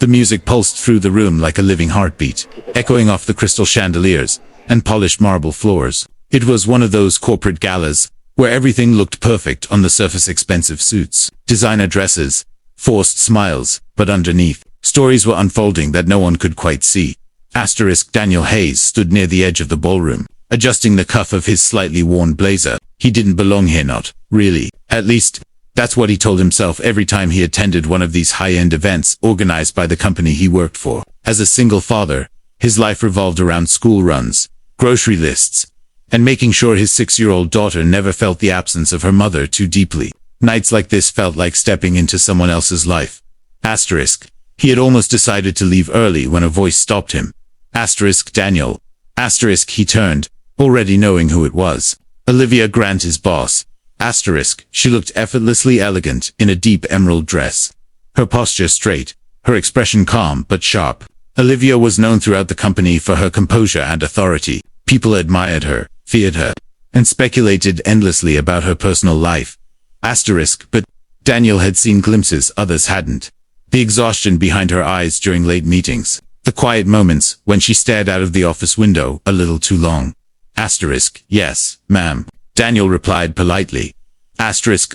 The music pulsed through the room like a living heartbeat, echoing off the crystal chandeliers and polished marble floors. It was one of those corporate galas, where everything looked perfect on the surface: expensive suits, designer dresses, forced smiles, but underneath, stories were unfolding that no one could quite see. Daniel Hayes stood near the edge of the ballroom, adjusting the cuff of his slightly worn blazer. He didn't belong here, not really. At least, that's what he told himself every time he attended one of these high-end events organized by the company he worked for. As a single father, his life revolved around school runs, grocery lists, and making sure his 6-year-old daughter never felt the absence of her mother too deeply. Nights like this felt like stepping into someone else's life. He had almost decided to leave early when a voice stopped him. Daniel. He turned, already knowing who it was. Olivia Grant, his boss. She looked effortlessly elegant in a deep emerald dress. Her posture straight, her expression calm but sharp. Olivia was known throughout the company for her composure and authority. People admired her, feared her, and speculated endlessly about her personal life. But Daniel had seen glimpses others hadn't. The exhaustion behind her eyes during late meetings. The quiet moments when she stared out of the office window a little too long. Yes, ma'am. Daniel replied politely.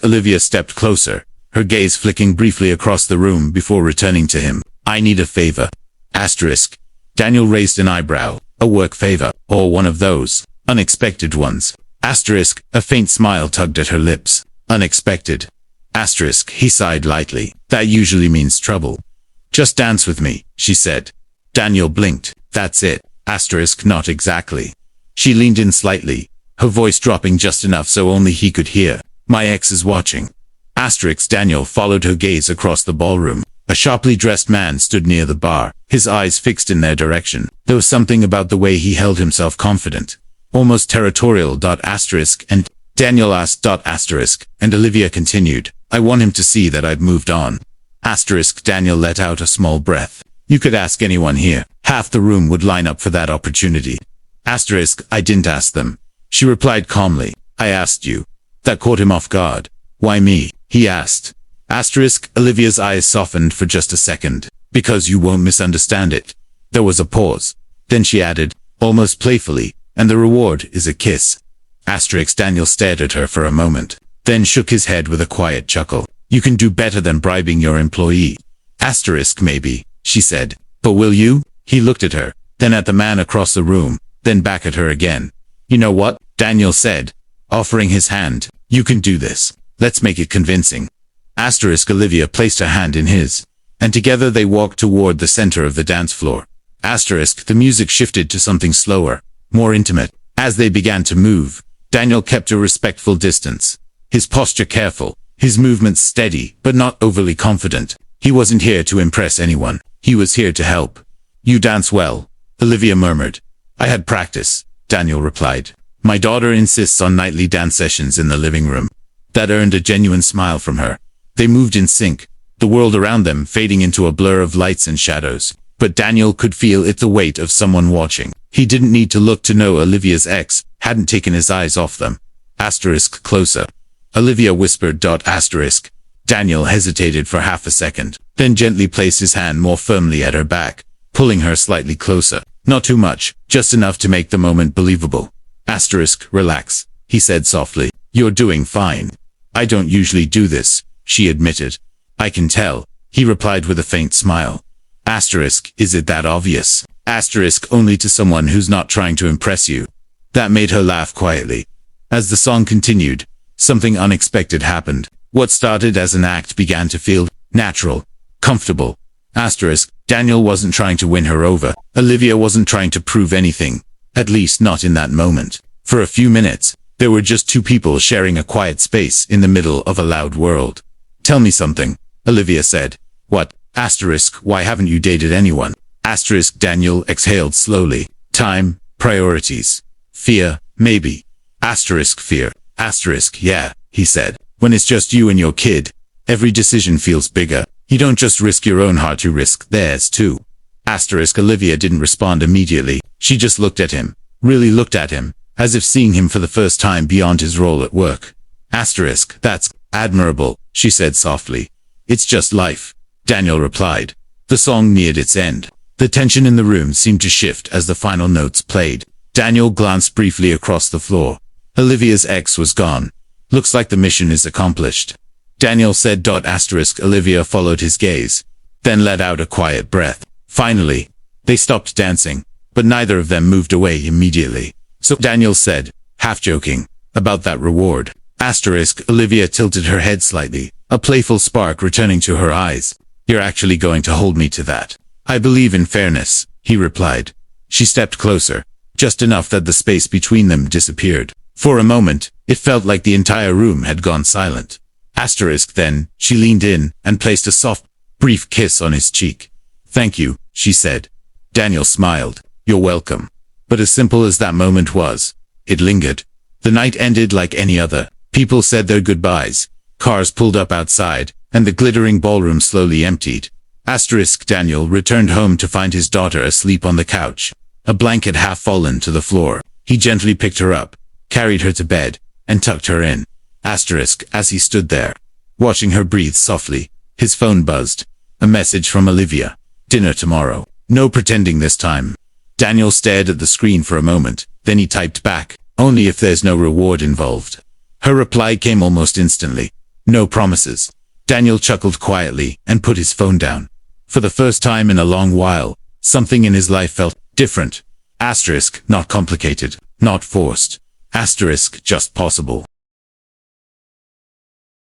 Olivia stepped closer, her gaze flicking briefly across the room before returning to him. I need a favor. Daniel raised an eyebrow. A work favor, or one of those unexpected ones. A faint smile tugged at her lips. Unexpected. He sighed lightly. That usually means trouble. Just dance with me, she said. Daniel blinked. That's it. Not exactly. She leaned in slightly, her voice dropping just enough so only he could hear. My ex is watching. Daniel followed her gaze across the ballroom. A sharply dressed man stood near the bar, his eyes fixed in their direction. There was something about the way he held himself confident, almost territorial. And Daniel asked. And Olivia continued, I want him to see that I've moved on. Daniel let out a small breath. You could ask anyone here. Half the room would line up for that opportunity. I didn't ask them. She replied calmly. I asked you. That caught him off guard. Why me? He asked. Olivia's eyes softened for just a second. Because you won't misunderstand it. There was a pause. Then she added, almost playfully, and the reward is a kiss. Daniel stared at her for a moment, then shook his head with a quiet chuckle. You can do better than bribing your employee. Maybe, she said. But will you? He looked at her, then at the man across the room, then back at her again. You know what? Daniel said, offering his hand. You can do this. Let's make it convincing. Olivia placed her hand in his, and together they walked toward the center of the dance floor. The music shifted to something slower, more intimate. As they began to move, Daniel kept a respectful distance, his posture careful, his movements steady but not overly confident. He wasn't here to impress anyone. He was here to help. You dance well, Olivia murmured. I had practice, Daniel replied. My daughter insists on nightly dance sessions in the living room. That earned a genuine smile from her. They moved in sync, the world around them fading into a blur of lights and shadows. But Daniel could feel it, the weight of someone watching. He didn't need to look to know Olivia's ex hadn't taken his eyes off them. Closer. Olivia whispered. Daniel hesitated for half a second, then gently placed his hand more firmly at her back, pulling her slightly closer. Not too much, just enough to make the moment believable. Relax, he said softly. You're doing fine. I don't usually do this, she admitted. I can tell, he replied with a faint smile. Is it that obvious? Only to someone who's not trying to impress you. That made her laugh quietly. As the song continued, something unexpected happened. What started as an act began to feel natural, comfortable. Daniel wasn't trying to win her over. Olivia wasn't trying to prove anything, at least not in that moment. For a few minutes, there were just two people sharing a quiet space in the middle of a loud world. Tell me something, Olivia said. What? Why haven't you dated anyone? Daniel exhaled slowly. Time, priorities. Fear, maybe. Fear. Yeah, he said. When it's just you and your kid, every decision feels bigger. You don't just risk your own heart, you risk theirs too. Olivia didn't respond immediately. She just looked at him, really looked at him, as if seeing him for the first time beyond his role at work. That's admirable, she said softly. It's just life, Daniel replied. The song neared its end. The tension in the room seemed to shift as the final notes played. Daniel glanced briefly across the floor. Olivia's ex was gone. Looks like the mission is accomplished. Daniel said. Olivia followed his gaze, then let out a quiet breath. Finally, they stopped dancing, but neither of them moved away immediately. So Daniel said, half joking, about that reward. Olivia tilted her head slightly, a playful spark returning to her eyes. You're actually going to hold me to that? I believe in fairness, he replied. She stepped closer, just enough that the space between them disappeared. For a moment, it felt like the entire room had gone silent. Then, she leaned in and placed a soft, brief kiss on his cheek. Thank you, she said. Daniel smiled. You're welcome. But as simple as that moment was, it lingered. The night ended like any other. People said their goodbyes. Cars pulled up outside, and the glittering ballroom slowly emptied. Daniel returned home to find his daughter asleep on the couch, a blanket half fallen to the floor. He gently picked her up, carried her to bed, and tucked her in. As he stood there, watching her breathe softly, his phone buzzed. A message from Olivia. Dinner tomorrow. No pretending this time. Daniel stared at the screen for a moment, then he typed back, only if there's no reward involved. Her reply came almost instantly. No promises. Daniel chuckled quietly and put his phone down. For the first time in a long while, something in his life felt different. Not complicated, not forced. Just possible.